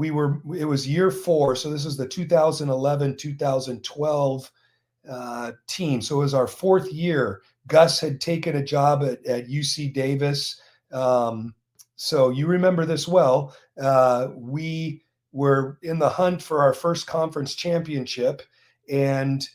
it was year 4. So this is the 2011, 2012 team. So it was our 4th year. Gus had taken a job at UC Davis. So you remember this well. We were in the hunt for our first conference championship, and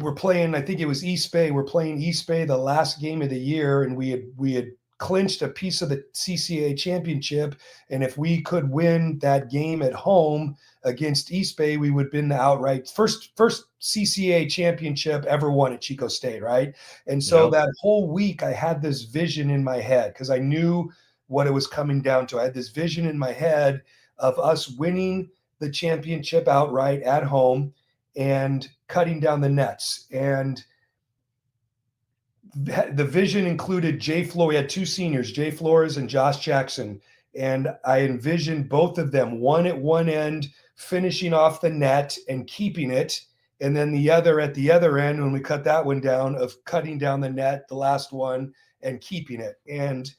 we're playing, I think it was 𝐓𝐫𝐢𝐩. We're playing 𝐓𝐫𝐢𝐩 the last game of the year, and we had clinched a piece of the CCA championship. And if we could win that game at home against 𝐓𝐫𝐢𝐩, we would win the outright first CCA championship ever won at Chico State, right? And so that whole week I had this vision in my head because I knew what it was coming down to. I had this vision in my head of us winning the championship outright at home and cutting down the nets. And the vision included Jay Flores. We had 2 seniors, Jay Flores and Josh Jackson. And I envisioned both of them, one at one end, finishing off the net and keeping it. And then the other at the other end, when we cut that one down, of cutting down the net, the last one, and keeping it. And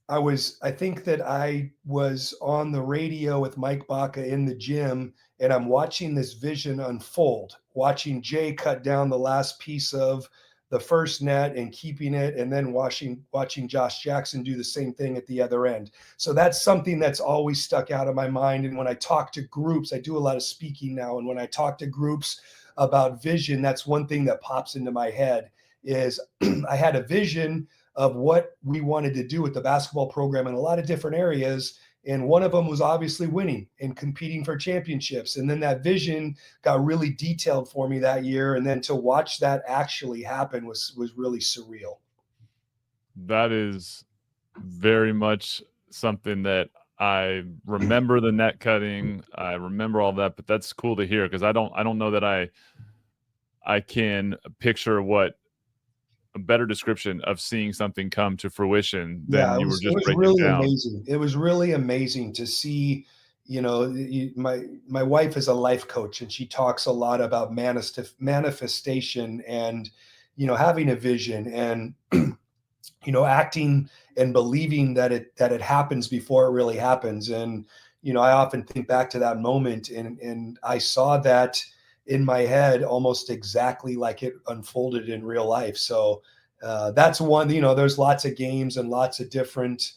I think that I was on the radio with Mike Baca in the gym, and I'm watching this vision unfold, watching Jay cut down the last piece of the first net and keeping it, and then watching Josh Jackson do the same thing at the other end. So that's something that's always stuck out of my mind. And when I talk to groups, I do a lot of speaking now, and when I talk to groups about vision, that's one thing that pops into my head is I had a vision of what we wanted to do with the basketball program in a lot of different areas. And one of them was obviously winning and competing for championships. And then that vision got really detailed for me that year. And then to watch that actually happen was really surreal. That is very much something that I remember, the net cutting. I remember all that, but that's cool to hear because I don't know that I can picture what a better description of seeing something come to fruition than you were just breaking really down. Amazing. It was really amazing to see, my wife is a life coach, and she talks a lot about manifestation and, having a vision and, acting and believing that it happens before it really happens. And, I often think back to that moment, and I saw that in my head almost exactly like it unfolded in real life. So that's one, there's lots of games and lots of different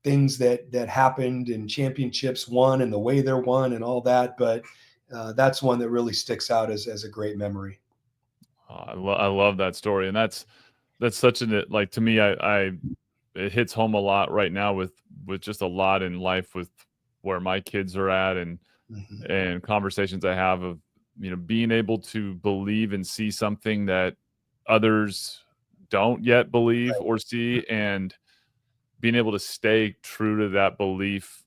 things that happened and championships won and the way they're won and all that. But that's one that really sticks out as a great memory. I love that story. And that's such like, to me, it hits home a lot right now with just a lot in life with where my kids are at and conversations I have of, being able to believe and see something that others don't yet believe or see, and being able to stay true to that belief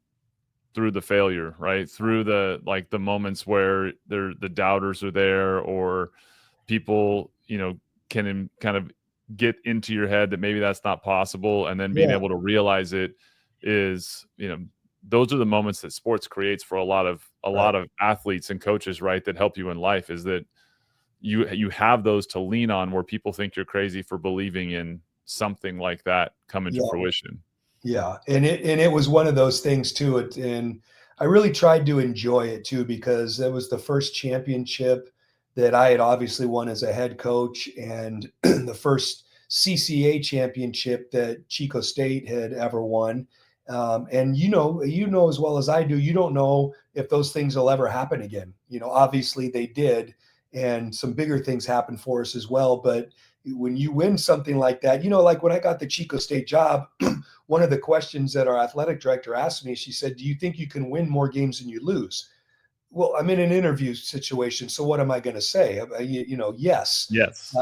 through the failure, right? Through the moments where the doubters are there, or people, can kind of get into your head that maybe that's not possible. And then being able to realize it is, those are the moments that sports creates for a lot of athletes and coaches, right? That help you in life, is that you have those to lean on where people think you're crazy for believing in something like that coming to fruition. Yeah. And it was one of those things too. And I really tried to enjoy it too, because it was the first championship that I had obviously won as a head coach, and the first CCA championship that Chico State had ever won. And as well as I do, you don't know if those things will ever happen again. Obviously they did, and some bigger things happened for us as well. But when you win something like that, like when I got the Chico State job, one of the questions that our athletic director asked me, she said, "Do you think you can win more games than you lose?" Well, I'm in an interview situation, so what am I going to say? Yes.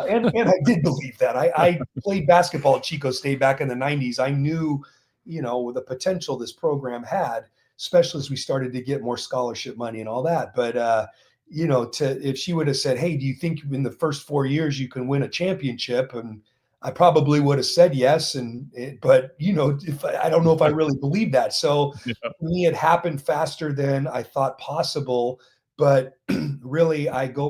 And I did believe that. I played basketball at Chico State back in the 90s. I knew, the potential this program had, especially as we started to get more scholarship money and all that. But, if she would have said, "Hey, do you think in the first 4 years you can win a championship?" And I probably would have said yes. But I don't know if I really believe that. So for me, it happened faster than I thought possible. But really,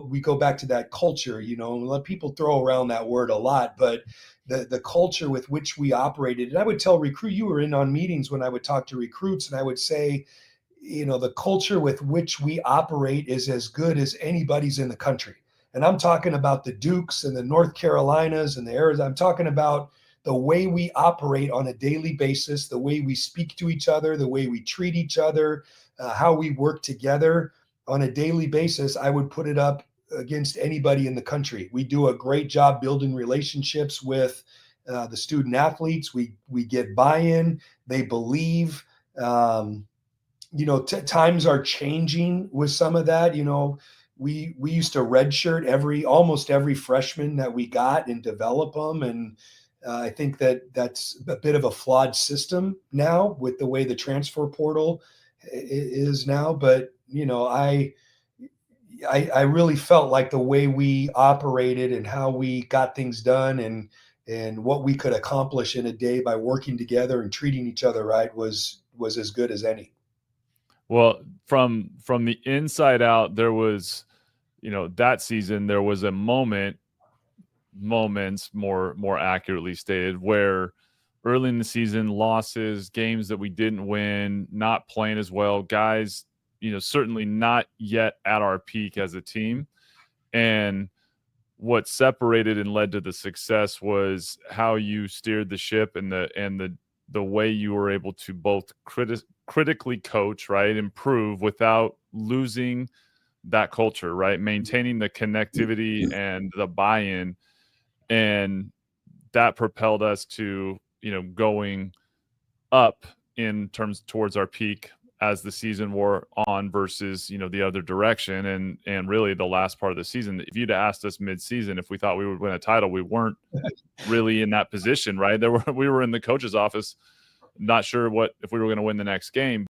we go back to that culture, you know, and let people throw around that word a lot, but the culture with which we operated. And I would tell you were in on meetings when I would talk to recruits, and I would say, you know, the culture with which we operate is as good as anybody's in the country. And I'm talking about the Dukes and the North Carolinas and the Arizona. I'm talking about the way we operate on a daily basis, the way we speak to each other, the way we treat each other, how we work together on a daily basis. I would put it up against anybody in the country. We do a great job building relationships with the student athletes. We get buy-in. They believe. You know, times are changing with some of that. You know, we used to redshirt almost every freshman that we got and develop them, and I think that's a bit of a flawed system now with the way the transfer portal is now. But you know, I really felt like the way we operated and how we got things done and what we could accomplish in a day by working together and treating each other right was as good as any. Well, from the inside out, there was, you know, that season there was a moments more accurately stated, where early in the season, losses, games that we didn't win, not playing as well, guys, you know, certainly not yet at our peak as a team. And what separated and led to the success was how you steered the ship and the way you were able to both critically coach, right, improve without losing that culture, right, maintaining the connectivity and the buy-in, and that propelled us to, you know, going up in terms towards our peak as the season wore on versus, you know, the other direction. And really the last part of the season, if you'd asked us mid-season if we thought we would win a title, we weren't really in that position, right? We were in the coach's office, not sure if we were going to win the next game.